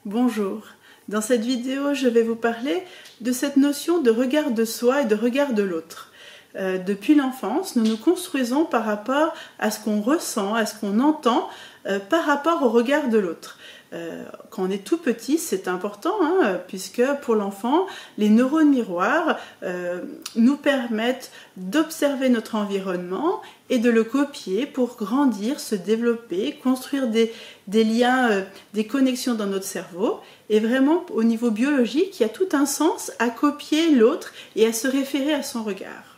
Bonjour, dans cette vidéo je vais vous parler de cette notion de regard de soi et de regard de l'autre. Depuis l'enfance, nous nous construisons par rapport à ce qu'on ressent, à ce qu'on entend, par rapport au regard de l'autre. Quand on est tout petit, c'est important, puisque pour l'enfant, les neurones miroirs nous permettent d'observer notre environnement et de le copier pour grandir, se développer, construire des liens, des connexions dans notre cerveau. Et vraiment, au niveau biologique, il y a tout un sens à copier l'autre et à se référer à son regard.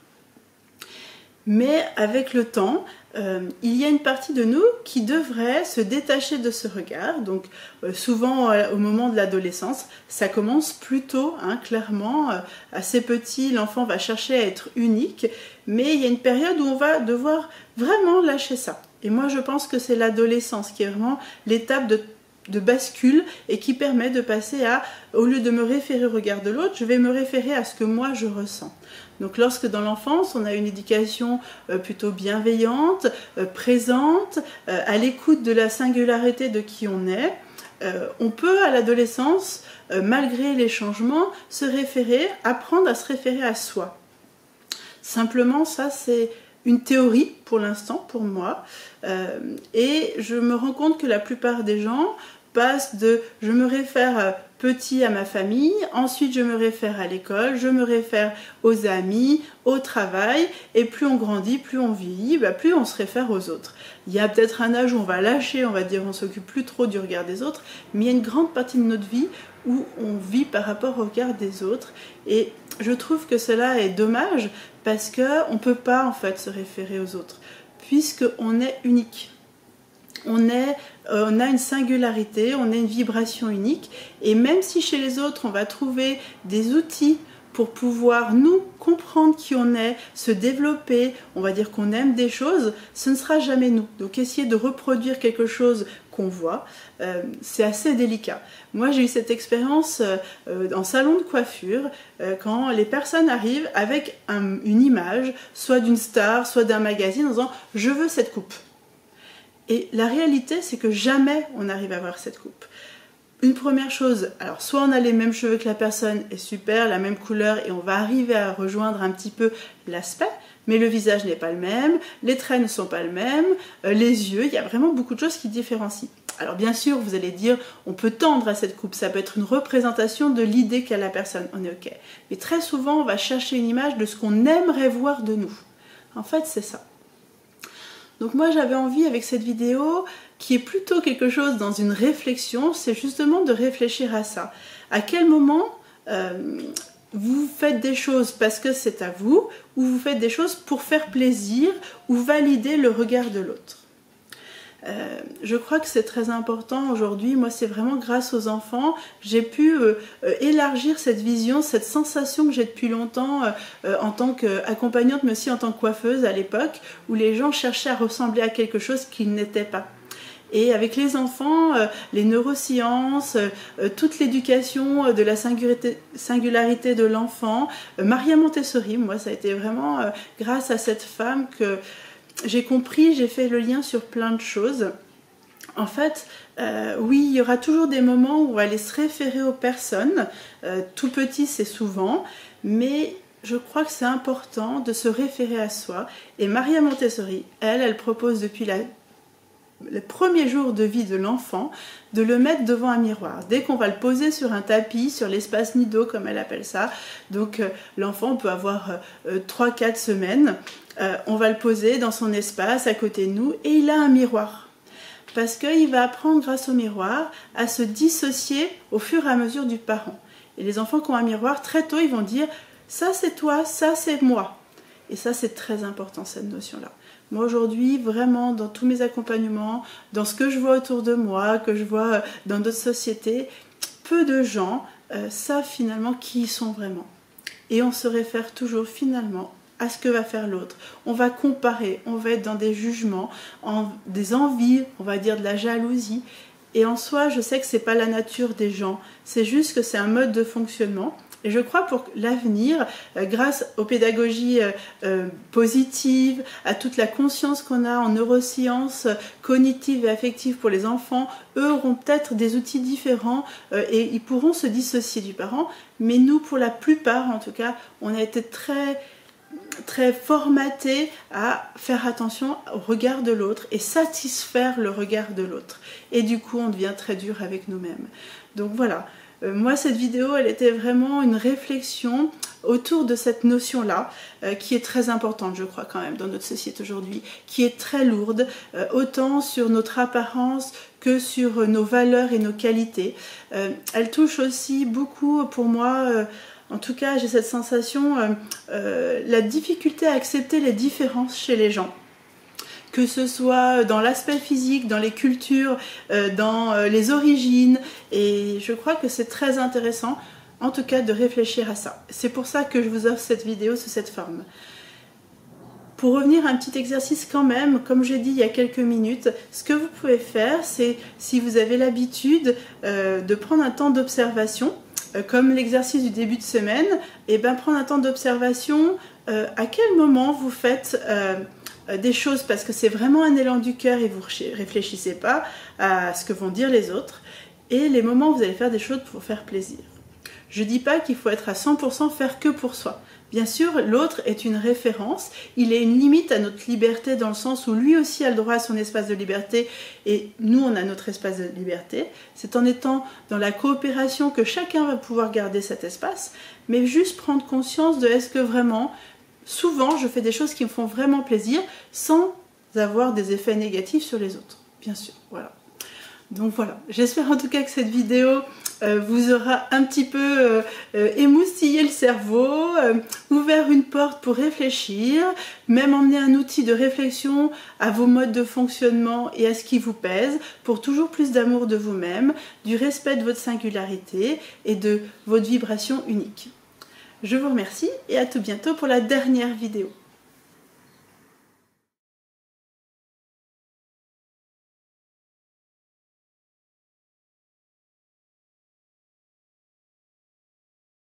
Mais avec le temps, il y a une partie de nous qui devrait se détacher de ce regard. Donc souvent au moment de l'adolescence, ça commence plus tôt, clairement. Assez petit, l'enfant va chercher à être unique, mais il y a une période où on va devoir vraiment lâcher ça. Et moi je pense que c'est l'adolescence qui est vraiment l'étape de bascule et qui permet de passer à, au lieu de me référer au regard de l'autre, je vais me référer à ce que moi je ressens. Donc lorsque dans l'enfance on a une éducation plutôt bienveillante, présente, à l'écoute de la singularité de qui on est, on peut à l'adolescence, malgré les changements, se référer, apprendre à se référer à soi. Simplement ça c'est une théorie pour l'instant pour moi, et je me rends compte que la plupart des gens passent de je me réfère petit à ma famille, ensuite je me réfère à l'école, je me réfère aux amis, au travail, et plus on grandit, plus on vieillit, plus on se réfère aux autres. Il y a peut-être un âge où on va lâcher, on va dire on s'occupe plus trop du regard des autres, mais il y a une grande partie de notre vie où on vit par rapport au regard des autres, et je trouve que cela est dommage parce qu'on ne peut pas en fait se référer aux autres, puisqu'on est unique. On a une singularité, on a une vibration unique, et même si chez les autres on va trouver des outils pour pouvoir nous comprendre qui on est, se développer, on va dire qu'on aime des choses, ce ne sera jamais nous. Donc essayer de reproduire quelque chose qu'on voit, c'est assez délicat. Moi j'ai eu cette expérience en salon de coiffure, quand les personnes arrivent avec une image, soit d'une star, soit d'un magazine, en disant « je veux cette coupe ». Et la réalité, c'est que jamais on arrive à avoir cette coupe. Une première chose, alors soit on a les mêmes cheveux que la personne, et super, la même couleur, et on va arriver à rejoindre un petit peu l'aspect, mais le visage n'est pas le même, les traits ne sont pas le même, les yeux, il y a vraiment beaucoup de choses qui différencient. Alors bien sûr, vous allez dire, on peut tendre à cette coupe, ça peut être une représentation de l'idée qu'a la personne, on est ok. Mais très souvent, on va chercher une image de ce qu'on aimerait voir de nous. En fait, c'est ça. Donc moi j'avais envie avec cette vidéo, qui est plutôt quelque chose dans une réflexion, c'est justement de réfléchir à ça. À quel moment vous faites des choses parce que c'est à vous, ou vous faites des choses pour faire plaisir, ou valider le regard de l'autre. Je crois que c'est très important aujourd'hui. Moi c'est vraiment grâce aux enfants, j'ai pu élargir cette vision, cette sensation que j'ai depuis longtemps en tant qu'accompagnante, mais aussi en tant que coiffeuse à l'époque, où les gens cherchaient à ressembler à quelque chose qu'ils n'étaient pas. Et avec les enfants, les neurosciences, toute l'éducation de la singularité de l'enfant, Maria Montessori, moi ça a été vraiment grâce à cette femme que j'ai compris, j'ai fait le lien sur plein de choses. En fait, oui, il y aura toujours des moments où on va aller se référer aux personnes, tout petit c'est souvent, mais je crois que c'est important de se référer à soi. Et Maria Montessori, elle propose depuis le premier jour de vie de l'enfant, de le mettre devant un miroir. Dès qu'on va le poser sur un tapis, sur l'espace nido comme elle appelle ça, donc l'enfant peut avoir 3-4 semaines, on va le poser dans son espace à côté de nous et il a un miroir. Parce qu'il va apprendre grâce au miroir à se dissocier au fur et à mesure du parent. Et les enfants qui ont un miroir, très tôt ils vont dire « ça c'est toi, ça c'est moi ». Et ça c'est très important cette notion-là. Moi aujourd'hui, vraiment dans tous mes accompagnements, dans ce que je vois autour de moi, que je vois dans d'autres sociétés, peu de gens savent finalement qui ils sont vraiment. Et on se réfère toujours finalement à ce que va faire l'autre. On va comparer, on va être dans des jugements, des envies, on va dire de la jalousie. Et en soi, je sais que ce n'est pas la nature des gens, c'est juste que c'est un mode de fonctionnement. Et je crois pour l'avenir, grâce aux pédagogies positives, à toute la conscience qu'on a en neurosciences cognitives et affectives pour les enfants, eux auront peut-être des outils différents et ils pourront se dissocier du parent. Mais nous, pour la plupart en tout cas, on a été très formaté à faire attention au regard de l'autre et satisfaire le regard de l'autre. Et du coup, on devient très dur avec nous-mêmes. Donc voilà. Moi, cette vidéo, elle était vraiment une réflexion autour de cette notion-là, qui est très importante, je crois, quand même, dans notre société aujourd'hui, qui est très lourde, autant sur notre apparence que sur nos valeurs et nos qualités. Elle touche aussi beaucoup, pour moi, en tout cas, j'ai cette sensation, la difficulté à accepter les différences chez les gens. Que ce soit dans l'aspect physique, dans les cultures, dans les origines. Et je crois que c'est très intéressant, en tout cas, de réfléchir à ça. C'est pour ça que je vous offre cette vidéo sous cette forme. Pour revenir à un petit exercice quand même, comme j'ai dit il y a quelques minutes, ce que vous pouvez faire, c'est, si vous avez l'habitude de prendre un temps d'observation, comme l'exercice du début de semaine, et bien prendre un temps d'observation, à quel moment vous faites des choses parce que c'est vraiment un élan du cœur et vous ne réfléchissez pas à ce que vont dire les autres, et les moments où vous allez faire des choses pour vous faire plaisir. Je ne dis pas qu'il faut être à 100% faire que pour soi. Bien sûr, l'autre est une référence, il est une limite à notre liberté dans le sens où lui aussi a le droit à son espace de liberté et nous on a notre espace de liberté. C'est en étant dans la coopération que chacun va pouvoir garder cet espace, mais juste prendre conscience de est-ce que vraiment, souvent je fais des choses qui me font vraiment plaisir sans avoir des effets négatifs sur les autres, bien sûr, voilà. Donc voilà, j'espère en tout cas que cette vidéo vous aura un petit peu émoustillé le cerveau, ouvert une porte pour réfléchir, même emmener un outil de réflexion à vos modes de fonctionnement et à ce qui vous pèse, pour toujours plus d'amour de vous-même, du respect de votre singularité et de votre vibration unique. Je vous remercie et à tout bientôt pour la dernière vidéo.